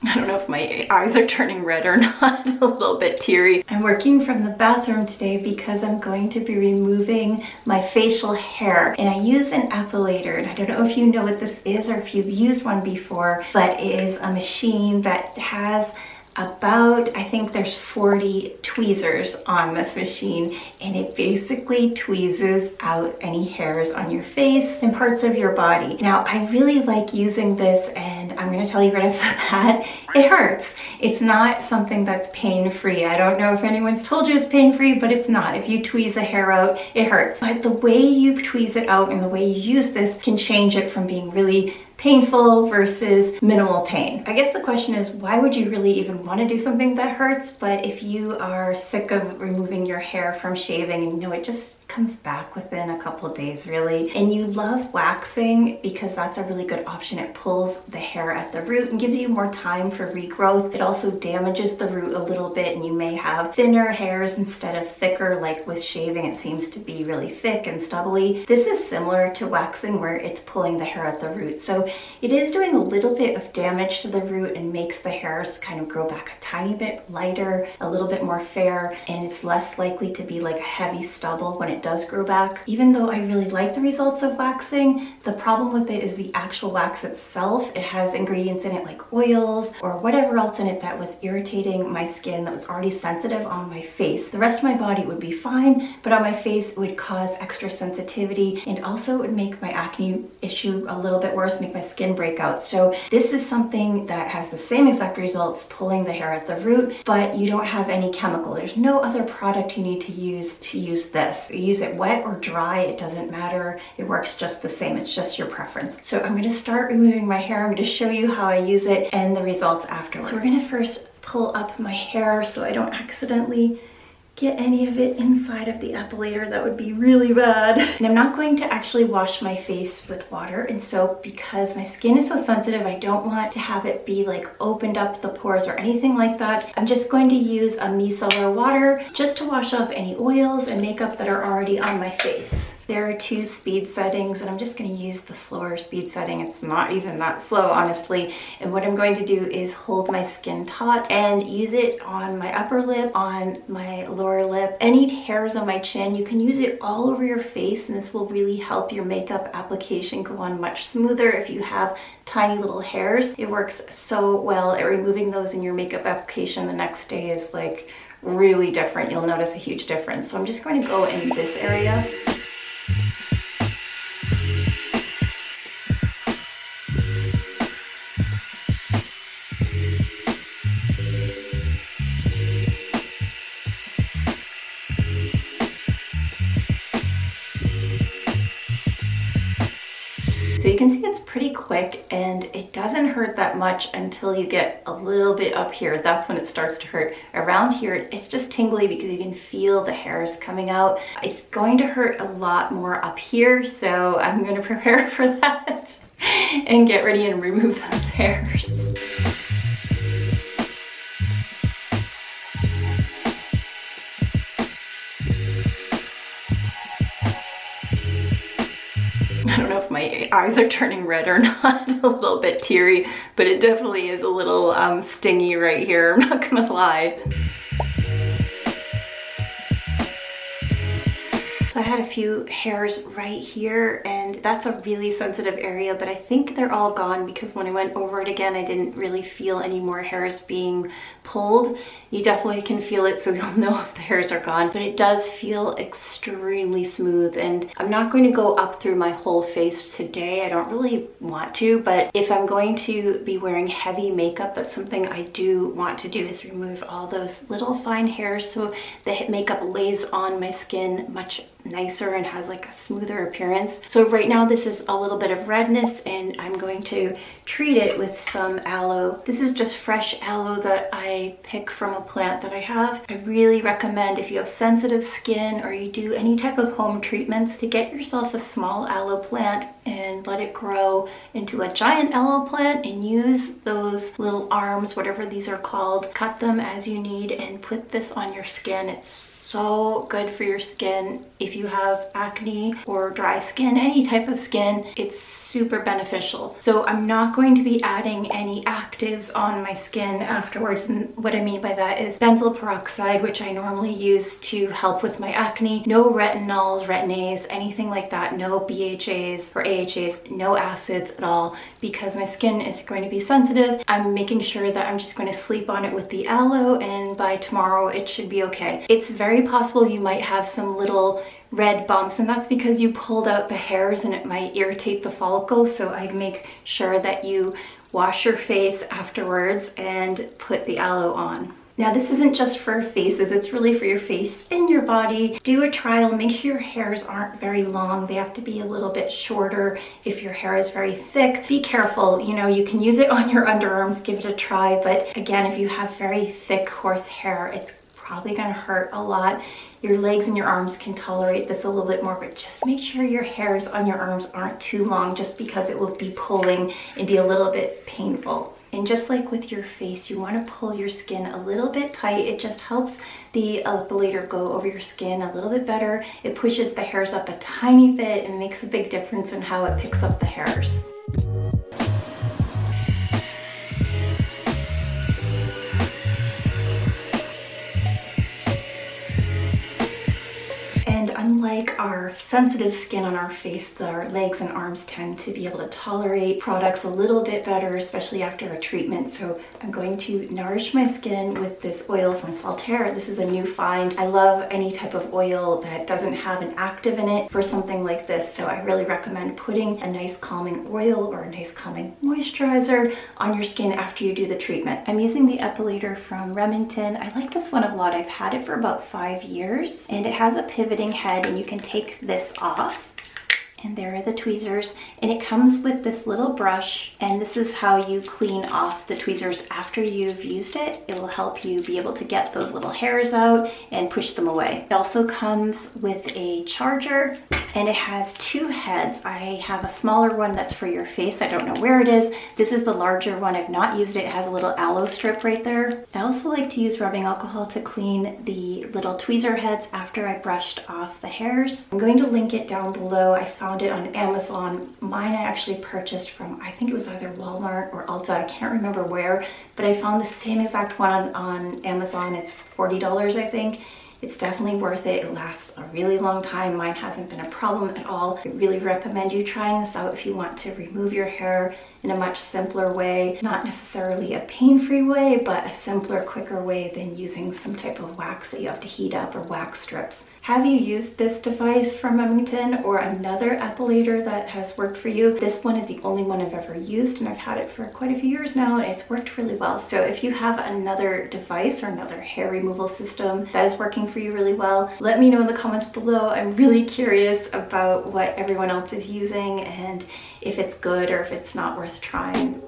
I don't know if my eyes are turning red or not, a little bit teary. I'm working from the bathroom today because I'm going to be removing my facial hair, and I use an epilator. And I don't know if you know what this is or if you've used one before, but it is a machine that has about, I think there's 40 tweezers on this machine, and it basically tweezes out any hairs on your face and parts of your body. Now, I really like using this, and I'm going to tell you right off the bat, it hurts. It's not something that's pain-free. I don't know if anyone's told you it's pain-free, but it's not. If you tweeze a hair out, it hurts. But the way you tweeze it out and the way you use this can change it from being really painful versus minimal pain. I guess the question is, why would you really even want to do something that hurts? But if you are sick of removing your hair from shaving and you know it just comes back within a couple days really, and you love waxing because that's a really good option. It pulls the hair at the root and gives you more time for regrowth. It also damages the root a little bit, and you may have thinner hairs instead of thicker. Like with shaving, it seems to be really thick and stubbly. This is similar to waxing where it's pulling the hair at the root. So it is doing a little bit of damage to the root and makes the hairs kind of grow back a tiny bit lighter, a little bit more fair, and it's less likely to be like a heavy stubble when it does grow back. Even though I really like the results of waxing, the problem with it is the actual wax itself. It has ingredients in it like oils or whatever else in it that was irritating my skin, that was already sensitive on my face. The rest of my body would be fine, but on my face it would cause extra sensitivity, and also it would make my acne issue a little bit worse, make my skin break out. So this is something that has the same exact results, pulling the hair at the root, but you don't have any chemical. There's no other product you need to use this. You use it wet or dry, it doesn't matter. It works just the same. It's just your preference. So I'm going to start removing my hair. I'm going to show you how I use it and the results afterwards. So we're going to first pull up my hair so I don't accidentally get any of it inside of the epilator. That would be really bad. And I'm not going to actually wash my face with water and soap because my skin is so sensitive. I don't want to have it be like opened up the pores or anything like that. I'm just going to use a micellar water just to wash off any oils and makeup that are already on my face. There are 2 speed settings, and I'm just going to use the slower speed setting. It's not even that slow, honestly. And what I'm going to do is hold my skin taut and use it on my upper lip, on my lower lip, any hairs on my chin. You can use it all over your face, and this will really help your makeup application go on much smoother if you have tiny little hairs. It works so well at removing those, in your makeup application the next day is like really different. You'll notice a huge difference. So I'm just going to go in this area. So you can see it's pretty quick, and it doesn't hurt that much until you get a little bit up here. That's when it starts to hurt. Around here, it's just tingly because you can feel the hairs coming out. It's going to hurt a lot more up here, so I'm going to prepare for that and get ready and remove those hairs. I don't know if my eyes are turning red or not, a little bit teary, but it definitely is a little stingy right here, I'm not gonna lie. So I had a few hairs right here, and that's a really sensitive area, but I think they're all gone because when I went over it again, I didn't really feel any more hairs being pulled. You definitely can feel it, so you'll know if the hairs are gone, but it does feel extremely smooth. And I'm not going to go up through my whole face today. I don't really want to, but if I'm going to be wearing heavy makeup, that's something I do want to do, is remove all those little fine hairs so the makeup lays on my skin much nicer and has like a smoother appearance. So right now this is a little bit of redness, and I'm going to treat it with some aloe. This is just fresh aloe that I pick from a plant that I have. I really recommend, if you have sensitive skin or you do any type of home treatments, to get yourself a small aloe plant and let it grow into a giant aloe plant, and use those little arms, whatever these are called, cut them as you need and put this on your skin. It's so good for your skin. If you have acne or dry skin, any type of skin, it's super beneficial. So I'm not going to be adding any actives on my skin afterwards. And what I mean by that is benzoyl peroxide, which I normally use to help with my acne. No retinols, retin-As, anything like that. No BHAs or AHAs, no acids at all, because my skin is going to be sensitive. I'm making sure that I'm just going to sleep on it with the aloe, and by tomorrow it should be okay. It's very possible you might have some little red bumps, and that's because you pulled out the hairs and it might irritate the follicles. So I'd make sure that you wash your face afterwards and put the aloe on. Now this isn't just for faces, it's really for your face and your body. Do a trial, make sure your hairs aren't very long. They have to be a little bit shorter if your hair is very thick. Be careful, you know, you can use it on your underarms, give it a try, but again, if you have very thick coarse hair, it's probably gonna hurt a lot. Your legs and your arms can tolerate this a little bit more, but just make sure your hairs on your arms aren't too long, just because it will be pulling and be a little bit painful. And just like with your face, you want to pull your skin a little bit tight. It just helps the epilator go over your skin a little bit better. It pushes the hairs up a tiny bit and makes a big difference in how it picks up the hairs. And unlike our sensitive skin on our face, our legs and arms tend to be able to tolerate products a little bit better, especially after a treatment. So I'm going to nourish my skin with this oil from Saltair. This is a new find. I love any type of oil that doesn't have an active in it for something like this. So I really recommend putting a nice calming oil or a nice calming moisturizer on your skin after you do the treatment. I'm using the Epilator from Remington. I like this one a lot. I've had it for about 5 years, and it has a pivoting head, and you can take this off. And there are the tweezers, and it comes with this little brush, and this is how you clean off the tweezers after you've used it. It will help you be able to get those little hairs out and push them away. It also comes with a charger, and it has 2 heads. I have a smaller one that's for your face. I don't know where it is. This is the larger one. I've not used it. It has a little aloe strip right there. I also like to use rubbing alcohol to clean the little tweezer heads after I brushed off the hairs. I'm going to link it down below. I found it on Amazon. Mine I actually purchased from, I think it was either Walmart or Ulta. I can't remember where, but I found the same exact one on Amazon. It's $40, I think. It's definitely worth it. It lasts a really long time. Mine hasn't been a problem at all. I really recommend you trying this out if you want to remove your hair in a much simpler way. Not necessarily a pain-free way, but a simpler, quicker way than using some type of wax that you have to heat up, or wax strips. Have you used this device from Remington or another epilator that has worked for you? This one is the only one I've ever used, and I've had it for quite a few years now, and it's worked really well. So if you have another device or another hair removal system that is working for you really well, let me know in the comments below. I'm really curious about what everyone else is using and if it's good or if it's not worth trying.